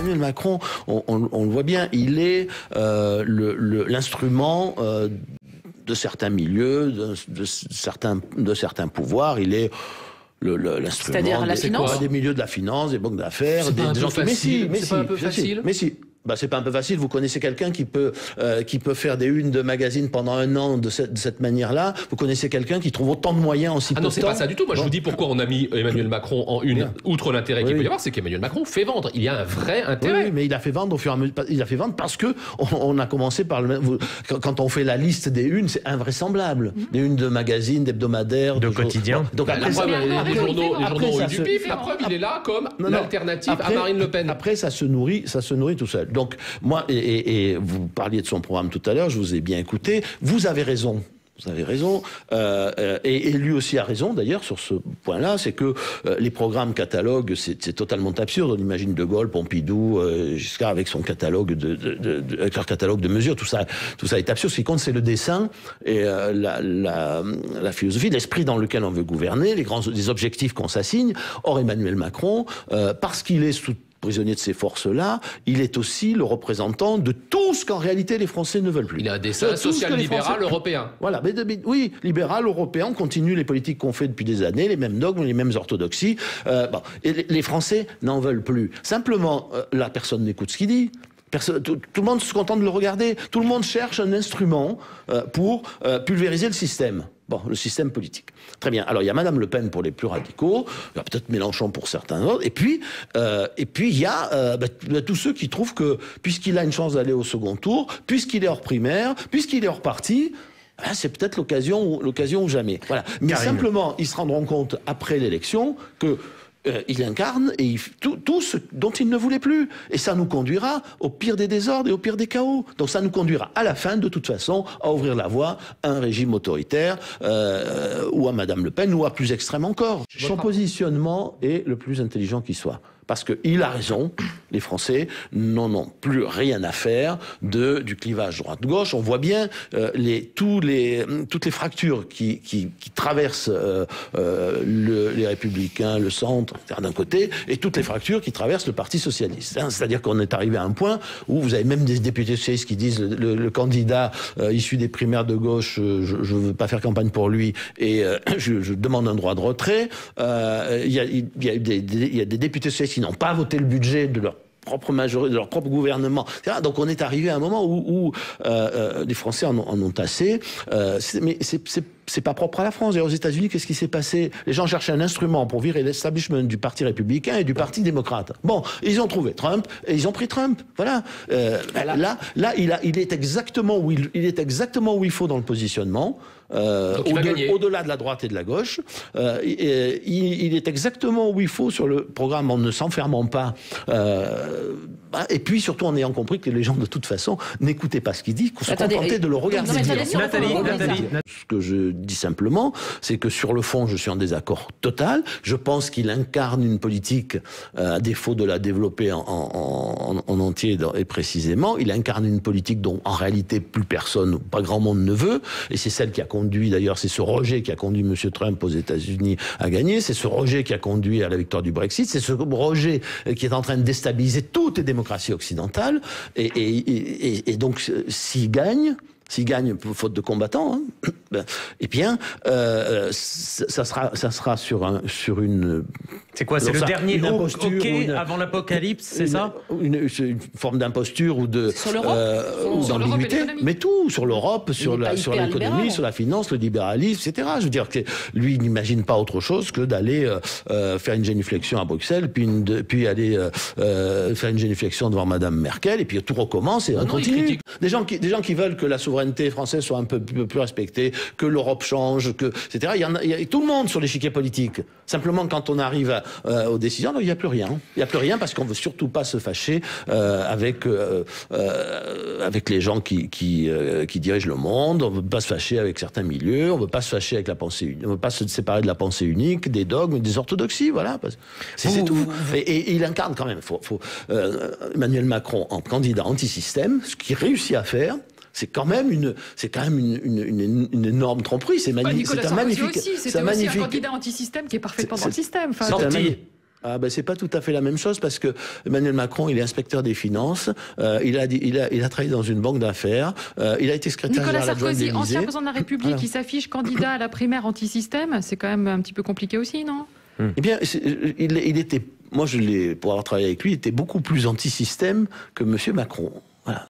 Emmanuel Macron, on le voit bien, il est l'instrument de certains milieux, de certains pouvoirs. Il est l'instrument des milieux de la finance, des banques d'affaires, des gens qui... Mais c'est pas un peu facile. Mais si. Bah, c'est pas un peu facile. Vous connaissez quelqu'un qui peut faire des unes de magazines pendant un an de cette manière-là. Vous connaissez quelqu'un qui trouve autant de moyens en si peu de temps. Ah non, c'est pas ça du tout. Moi, je vous dis pourquoi on a mis Emmanuel Macron en une. Outre l'intérêt qu'il peut y avoir, c'est qu'Emmanuel Macron fait vendre. Il y a un vrai intérêt. Oui, mais il a fait vendre au fur et à mesure. Il a fait vendre parce que on a commencé par quand on fait la liste des unes, c'est invraisemblable. Des unes de magazines, d'hebdomadaires, de quotidiens. Donc la preuve, les journaux ont eu du pif. La preuve, il est là comme l'alternative à Marine Le Pen. Après, ça se nourrit tout seul. Donc, moi, et vous parliez de son programme tout à l'heure, je vous ai bien écouté. Vous avez raison. Vous avez raison, et lui aussi a raison d'ailleurs sur ce point-là, c'est que les programmes catalogues, c'est totalement absurde. On imagine De Gaulle, Pompidou, Giscard avec son catalogue avec leur catalogue de mesures, tout ça est absurde. Ce qui compte, c'est le dessin et la philosophie, l'esprit dans lequel on veut gouverner, les objectifs qu'on s'assigne. Or, Emmanuel Macron, parce qu'il est prisonnier de ces forces-là, il est aussi le représentant de tout ce qu'en réalité les Français ne veulent plus. Il a un dessin social-libéral européen. Voilà, mais oui, libéral, européen, on continue les politiques qu'on fait depuis des années, les mêmes dogmes, les mêmes orthodoxies. Et les Français n'en veulent plus. Simplement, là, personne n'écoute ce qu'il dit. Tout le monde se contente de le regarder. Tout le monde cherche un instrument pour pulvériser le système. Bon, le système politique. Très bien. Alors, il y a Madame Le Pen pour les plus radicaux, il y a peut-être Mélenchon pour certains autres, et puis il y a tous ceux qui trouvent que, puisqu'il a une chance d'aller au second tour, puisqu'il est hors primaire, puisqu'il est hors parti, c'est peut-être l'occasion ou jamais. Voilà. Mais simplement, ils se rendront compte, après l'élection, que il incarne tout ce dont il ne voulait plus. Et ça nous conduira au pire des désordres et au pire des chaos. Donc ça nous conduira à la fin, de toute façon, à ouvrir la voie à un régime autoritaire ou à Madame Le Pen ou à plus extrême encore. Son positionnement est le plus intelligent qui soit. Parce qu'il a raison, les Français n'en ont plus rien à faire du clivage droite-gauche. On voit bien toutes les fractures qui traversent les Républicains, le centre, d'un côté, et toutes les fractures qui traversent le Parti Socialiste. C'est-à-dire qu'on est arrivé à un point où vous avez même des députés socialistes qui disent le candidat issu des primaires de gauche, je ne veux pas faire campagne pour lui, et je demande un droit de retrait. Il y a des députés socialistes qui n'ont pas voté le budget de leur propre majorité, de leur propre gouvernement. Donc on est arrivé à un moment où les Français en ont assez. Mais c'est pas propre à la France. Et aux États-Unis, qu'est-ce qui s'est passé? Les gens cherchaient un instrument pour virer l'establishment du Parti républicain et du Parti démocrate. Bon, ils ont trouvé Trump et ils ont pris Trump. Voilà. Là, il est exactement où il faut dans le positionnement. Au-delà de la droite et de la gauche, il est exactement où il faut sur le programme en ne s'enfermant pas. Et puis surtout en ayant compris que les gens de toute façon n'écoutaient pas ce qu'il dit, qu'on se contentait de le regarder dire. Nathalie. Ce que je dis simplement, c'est que sur le fond, je suis en désaccord total. Je pense qu'il incarne une politique, à défaut de la développer en entier et précisément, il incarne une politique dont en réalité plus personne, pas grand monde ne veut, et c'est celle qui a conduit, d'ailleurs, c'est ce rejet qui a conduit M. Trump aux États-Unis à gagner, c'est ce rejet qui a conduit à la victoire du Brexit, c'est ce rejet qui est en train de déstabiliser toutes les démocraties occidentales, et donc s'il gagne faute de combattants, eh bien, ça sera sur une... C'est quoi? C'est le dernier hockey avant l'apocalypse, c'est ça? Une forme d'imposture ou d'ambiguïté, mais tout, sur l'Europe, sur l'économie, sur la finance, le libéralisme, etc. Je veux dire que lui, il n'imagine pas autre chose que d'aller faire une génuflexion à Bruxelles, puis aller faire une génuflexion devant Madame Merkel, et puis tout recommence et on continue. Des gens qui veulent que la souveraineté française soit un peu plus respectée, que l'Europe change, etc. Il y a tout le monde sur l'échiquier politique. Simplement, quand on arrive aux décisions, il n'y a plus rien. Il n'y a plus rien parce qu'on ne veut surtout pas se fâcher avec les gens qui dirigent le monde. On ne veut pas se fâcher avec certains milieux. On ne veut pas se fâcher avec la pensée unique. On ne veut pas se séparer de la pensée unique, des dogmes, des orthodoxies. Voilà. C'est tout. Et il incarne quand même. Emmanuel Macron en candidat anti-système, ce qu'il réussit à faire. C'est quand même une énorme tromperie. C'est magnifique. Nicolas Sarkozy aussi, c'était aussi un candidat anti-système qui est parfaitement dans le système. Ah ben c'est pas tout à fait la même chose parce que Emmanuel Macron, il est inspecteur des finances, il a travaillé dans une banque d'affaires, il a été secrétaire général adjoint de l'Élysée. Nicolas Sarkozy, ancien président de la République, qui s'affiche candidat à la primaire anti-système, c'est quand même un petit peu compliqué aussi, non? Eh bien, il était, moi pour avoir travaillé avec lui, il était beaucoup plus anti-système que M. Macron.